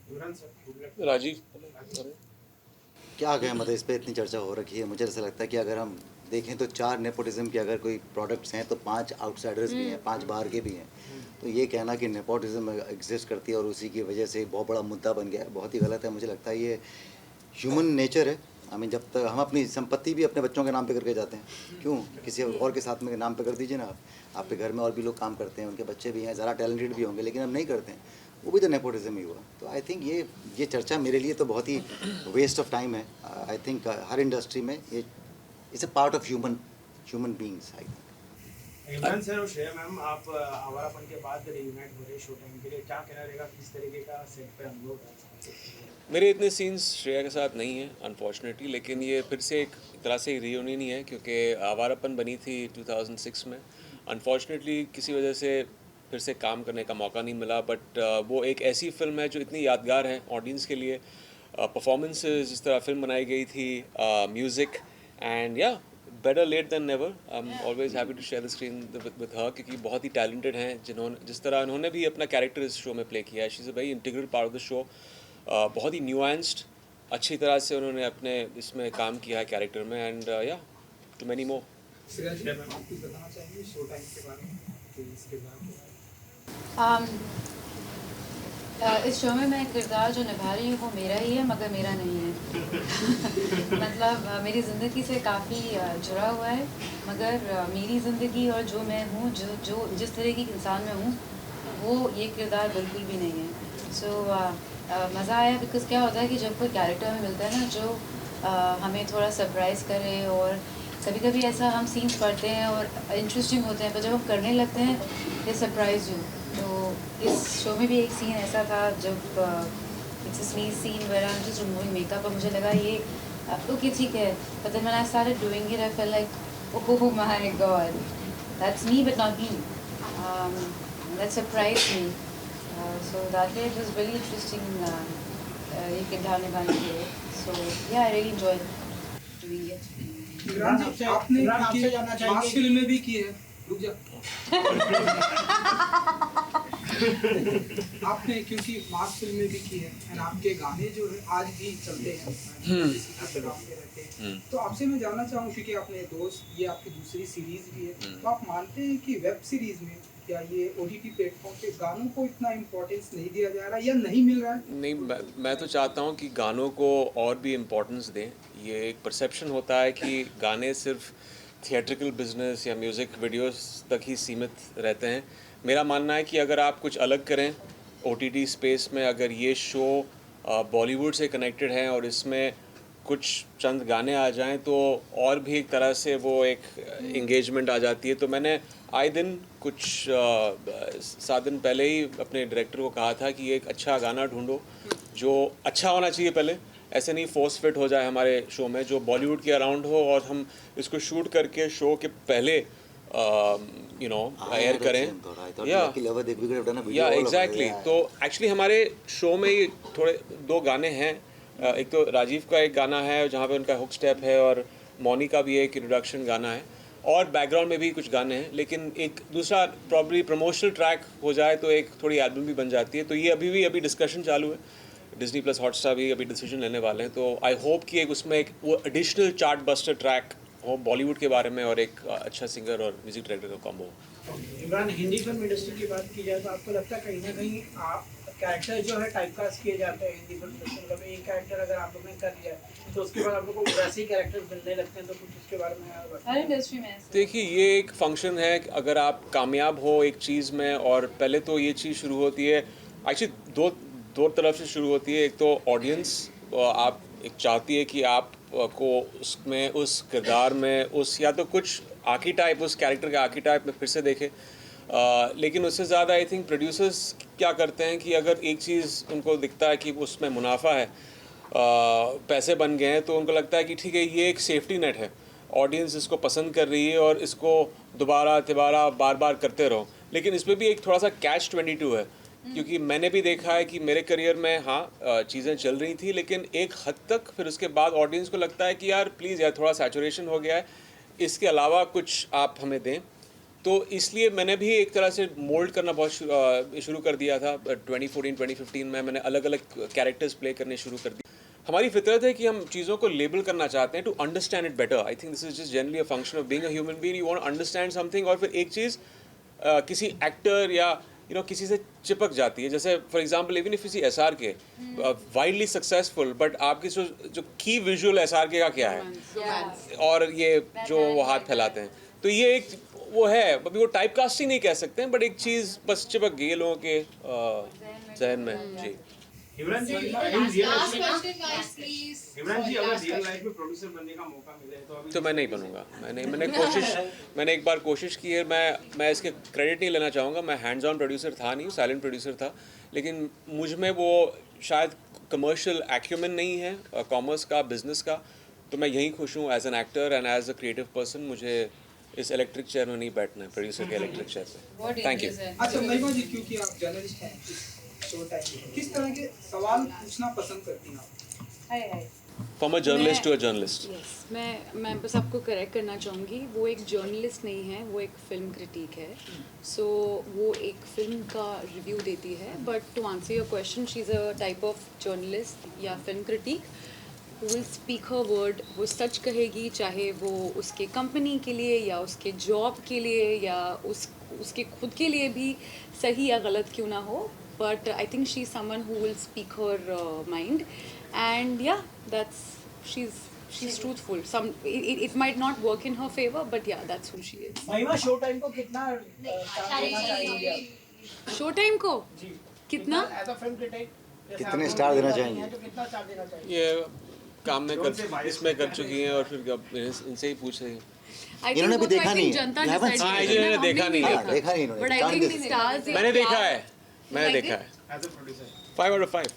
राजीव। क्या कहें, मतलब इस पे इतनी चर्चा हो रखी है, मुझे ऐसा लगता है कि अगर हम देखें तो 4 नेपोटिज्म के अगर कोई प्रोडक्ट्स हैं तो 5 आउटसाइडर्स भी हैं, 5 बाहर के भी हैं। तो ये कहना कि नेपोटिज्म एग्जिस्ट करती है और उसी की वजह से बहुत बड़ा मुद्दा बन गया है, बहुत ही गलत है। मुझे लगता है ये ह्यूमन नेचर है। आई मीन, जब तक हम अपनी संपत्ति भी अपने बच्चों के नाम पे करके जाते हैं, क्यों किसी और के साथ में नाम पे कर दीजिए ना आप। आपके घर में और भी लोग काम करते हैं, उनके बच्चे भी हैं, ज़्यादा टैलेंटेड भी होंगे, लेकिन हम नहीं करते हैं, वो भी तो नेपोटिज्म ही हुआ। तो आई थिंक ये चर्चा मेरे लिए तो बहुत ही वेस्ट ऑफ टाइम है। आई थिंक हर इंडस्ट्री में ये it's a part of human beings. I think Imran sir और श्रेया मैम, आप आवारापन के बाद रियूनाइट हो रहे शो टाइम के लिए, क्या कहना रहेगा, किस तरीके का सेट पे अनुभव रहा? मेरे इतने सीन्स श्रेया के साथ नहीं हैं अनफॉर्चुनेटली, लेकिन ये फिर से एक तरह से रियूनियन ही है क्योंकि आवारापन बनी थी 2006 में। अनफॉर्चुनेटली किसी वजह से फिर से काम करने का मौका नहीं मिला, बट वो एक ऐसी फिल्म है जो इतनी यादगार है ऑडियंस के लिए। परफॉर्मेंसेस, जिस तरह फिल्म बनाई गई थी, music, and yeah better late than never. I am always happy to share the screen with her, क्योंकि बहुत ही टैलेंटेड हैं जिन्होंने, जिस तरह उन्होंने भी अपना कैरेक्टर इस शो में प्ले किया है। She is a very integral part of the show. बहुत ही न्यूएंस्ड, अच्छी तरह से उन्होंने अपने इसमें काम किया है कैरेक्टर में, and yeah too many more. Shreya ma'am, आप कुछ बताना चाहेंगे शो टाइम के बारे में, कि इसके बारे में? इस शो में मैं किरदार जो निभा रही हूँ वो मेरा ही है, मगर मेरा नहीं है। मतलब मेरी ज़िंदगी से काफ़ी जुड़ा हुआ है, मगर मेरी ज़िंदगी और जो मैं हूँ, जो जिस तरह की इंसान मैं हूँ, वो ये किरदार बिल्कुल भी नहीं है। सो मज़ा आया बिकॉज़ क्या होता है कि जब कोई कैरेक्टर हमें मिलता है ना जो हमें थोड़ा सरप्राइज़ करे, और कभी कभी ऐसा हम सीन्स पढ़ते हैं और इंटरेस्टिंग होते हैं, पर जब हम करने लगते हैं ये सरप्राइज यू। तो इस शो में भी एक सीन ऐसा था जब it's a sneeze scene where I am just removing makeup, और मुझे लगा ये ओके ठीक है, but then when I started doing it I felt like oh my god, that's me but not me, that surprised me. So that way it was very interesting ये किरदार निभाने के लिए। So yeah I really enjoyed doing it. Imran ji, आपसे जानना चाहेंगे, film में भी की है, रुक जा। आपने क्योंकि मास फिल्म में भी की है एंड आपके गाने जो है आज भी चलते हैं, इंस्टाग्राम पे रहते हैं, तो आपसे मैं जानना चाहूँ, क्योंकि आपने दोस्त, ये आपकी दूसरी सीरीज भी है, तो आप मानते हैं कि वेब सीरीज में या ये ओटीटी प्लेटफॉर्म पे गानों को इतना इम्पोर्टेंस नहीं दिया जा रहा या नहीं मिल रहा है? नहीं, मैं तो चाहता हूँ कि गानों को और भी इम्पोर्टेंस दें। ये एक परसेप्शन होता है कि गाने सिर्फ थिएट्रिकल बिजनेस या म्यूज़िक वीडियोस तक ही सीमित रहते हैं। मेरा मानना है कि अगर आप कुछ अलग करें ओटीटी स्पेस में, अगर ये शो बॉलीवुड से कनेक्टेड है और इसमें कुछ चंद गाने आ जाएं, तो और भी एक तरह से वो एक एंगेजमेंट आ जाती है। तो मैंने आए दिन कुछ 7 दिन पहले ही अपने डायरेक्टर को कहा था कि एक अच्छा गाना ढूंढो जो अच्छा होना चाहिए पहले, ऐसे नहीं फोर्स फिट हो जाए हमारे शो में, जो बॉलीवुड के अराउंड हो, और हम इसको शूट करके शो के पहले एयर करें। या एग्जैक्टली। तो एक्चुअली हमारे शो में ये थोड़े 2 गाने हैं। एक तो राजीव का एक गाना है जहाँ पे उनका हुक स्टेप है, और मौनी का भी एक इंट्रोडक्शन गाना है, और बैकग्राउंड में भी कुछ गाने हैं। लेकिन एक दूसरा प्रॉब्ली प्रमोशनल ट्रैक हो जाए तो एक थोड़ी एल्बम भी बन जाती है। तो ये अभी डिस्कशन चालू है, डिज्नी प्लस हॉटस्टार भी अभी डिसीजन लेने वाले हैं। तो आई होप कि एक उसमें एक वो एडिशनल चार्ट बस्टर ट्रैक हो बॉलीवुड के बारे में, और एक अच्छा सिंगर और म्यूजिक डायरेक्टर का कॉम्बो हो। इमरान, हिंदी फिल्म इंडस्ट्री की बात की जाए तो आपको लगता है कहीं ना कहीं आप कैरेक्टर जो है टाइपकास्ट किए जाते हैं हिंदी फिल्म इंडस्ट्री में? एक कैरेक्टर अगर आप लोग ने कर लिया तो उसके बाद आप लोग को वैसे ही कैरेक्टर मिलने लगते हैं, तो कुछ उसके बारे में हर इंडस्ट्री में देखिए, ये एक फंक्शन है कि अगर आप कामयाब हो एक चीज़ में, और पहले तो ये चीज़ शुरू होती है एक्चुअली दो तरफ से शुरू होती है। एक तो ऑडियंस आप एक चाहती है कि आप को उसमें, उस किरदार में, उस या तो कुछ आर्कीटाइप, उस कैरेक्टर के आर्कीटाइप में फिर से देखे। लेकिन उससे ज़्यादा आई थिंक प्रोड्यूसर्स क्या करते हैं कि अगर एक चीज़ उनको दिखता है कि उसमें मुनाफा है, पैसे बन गए हैं, तो उनको लगता है कि ठीक है, ये एक सेफ्टी नेट है, ऑडियंस इसको पसंद कर रही है और इसको दोबारा तिबारा बार बार करते रहो। लेकिन इसमें भी एक थोड़ा सा catch-22 है, क्योंकि मैंने भी देखा है कि मेरे करियर में हाँ चीज़ें चल रही थी, लेकिन एक हद तक फिर उसके बाद ऑडियंस को लगता है कि यार प्लीज़ यार थोड़ा सैचुरेशन हो गया है, इसके अलावा कुछ आप हमें दें। तो इसलिए मैंने भी एक तरह से मोल्ड करना बहुत शुरू कर दिया था 2014-2015 में। मैंने अलग अलग कैरेक्टर्स प्ले करने शुरू कर दिए। हमारी फितरत है कि हम चीज़ों को लेबल करना चाहते हैं to understand it better. I think this is just generally a function of being a human being. You want to understand something और फिर एक चीज़ किसी एक्टर या किसी से चिपक जाती है। जैसे for example even if you see SRK widely successful, but आपकी जो की विजुअल SRK का क्या है और ये जो वो हाथ फैलाते हैं, तो ये एक वो है, अभी वो टाइप कास्टिंग नहीं कह सकते हैं, बट एक चीज़ बस चिपक गई है लोगों के जहन में। जी हिमरान जी, अगर रियल लाइफ में प्रोड्यूसर बनने का मौका मिले तो अभी तो मैं नहीं बनूंगा। मैंने एक बार कोशिश की है। मैं इसके क्रेडिट नहीं लेना चाहूँगा। मैं हैंड्स ऑन प्रोड्यूसर था नहीं, साइलेंट प्रोड्यूसर था, लेकिन मुझ में वो शायद कमर्शियल एक्यूमेन नहीं है, कॉमर्स का, बिजनेस का। तो मैं यहीं खुश हूँ as an actor and as a creative person. मुझे इस इलेक्ट्रिक चेयर में नहीं बैठना है, प्रोड्यूसर के इलेक्ट्रिक चेयर पे। Thank you. अच्छा महिमा जी, क्योंकि आप जर्नलिस्ट हैं शो टाइम, किस तरह के सवाल पूछना पसंद करती हैं आप? From a journalist to a journalist. Yes, मैं बस आपको करेक्ट करना चाहूँगी, वो एक जर्नलिस्ट नहीं है, वो एक फ़िल्म क्रिटिक है। सो वो एक फ़िल्म का रिव्यू देती है, but to answer your question, she is a type of journalist या film critic who will speak her word। वो सच कहेगी, चाहे वो उसके कंपनी के लिए या उसके जॉब के लिए या उसके खुद के लिए भी सही या गलत क्यों ना हो, but I think she's someone who will speak her mind, and yeah, she's truthful. It might not work in her favor, but yeah, that's who she is. महिमा शो टाइम को कितना चांस देना चाहेंगे आप? शो टाइम को जी कितना? As a film critic कितने star देना चाहेंगे? तो कितना स्टार देना चाहिए? ये काम में इसमें कर चुकी हैं और फिर अब इनसे ही पूछ रही हैं। I think इन्होंने भी वो तो I देखा think नहीं है। जनता You haven't decide seen करेगी it. ना, इन्होंने देखा हमने नहीं है। हाँ, देखा नहीं इन्होंने, But I जान think के- stars या मैंने देखा क्या- है, मैंने like देखा it? है। As a producer 5 out of 5।